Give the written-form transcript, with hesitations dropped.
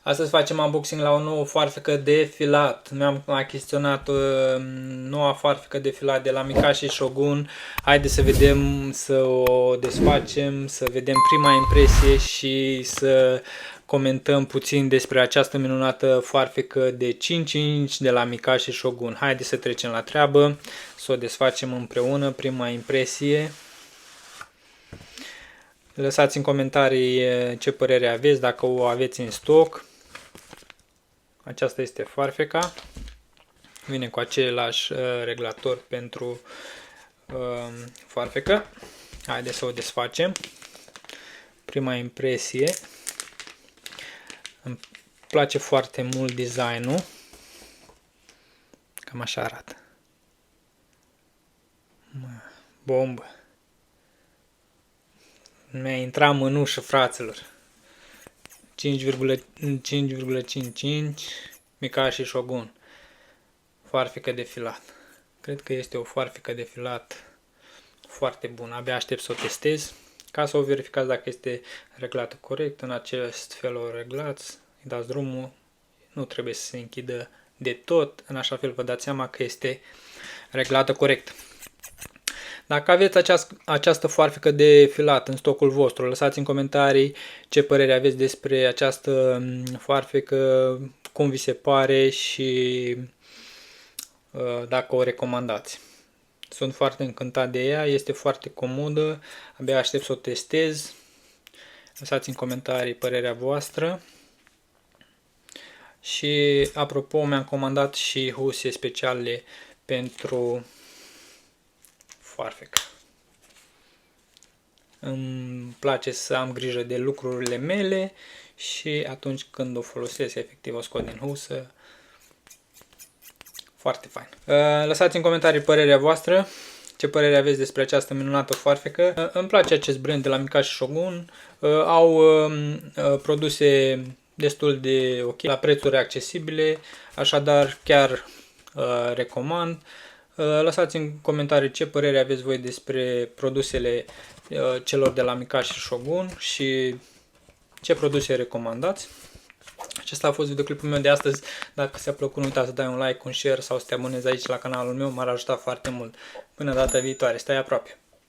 Astăzi facem unboxing la o nouă foarfecă de filat. Mi-am achiziționat noua foarfecă de filat de la Mikashi Shogun. Haideți să vedem, să o desfacem, să vedem prima impresie și să comentăm puțin despre această minunată foarfecă de 5 inch de la Mikashi Shogun. Haideți să trecem la treabă, să o desfacem împreună, prima impresie. Lăsați în comentarii ce părere aveți, dacă o aveți în stoc. Aceasta este foarfeca. Vine cu același reglator pentru foarfecă. Haideți să o desfacem. Prima impresie. Îmi place foarte mult designul. Cam așa arată. Bombă. Mi-a intrat mânușă, fraților. 5,5 inch Mikashi Shogun. Foarfecă de filat. Cred că este o foarfecă de filat foarte bună. Abia aștept să o testez. Ca să o verificați dacă este reglată corect. În acest fel o reglați. Îi dați drumul. Nu trebuie să se închidă de tot. În așa fel vă dați seama că este reglată corect. Dacă aveți această foarfecă de filat în stocul vostru, lăsați în comentarii ce părere aveți despre această foarfecă, cum vi se pare și dacă o recomandați. Sunt foarte încântat de ea, este foarte comodă, abia aștept să o testez. Lăsați în comentarii părerea voastră. Și apropo, mi-am comandat și huse speciale pentru foarfecă. Îmi place să am grijă de lucrurile mele și atunci când o folosesc, efectiv o scot din husă. Foarte fain. Lăsați în comentarii părerea voastră, ce părere aveți despre această minunată foarfecă. Îmi place acest brand de la Mikashi Shogun. Au produse destul de ok, la prețuri accesibile, așadar chiar recomand. Lăsați în comentarii ce părere aveți voi despre produsele celor de la Mikashi Shogun și ce produse recomandați. Acesta a fost videoclipul meu de astăzi. Dacă ți-a plăcut, nu uita să dai un like, un share sau să te abonezi aici la canalul meu, m-ar ajuta foarte mult. Până data viitoare, stai aproape!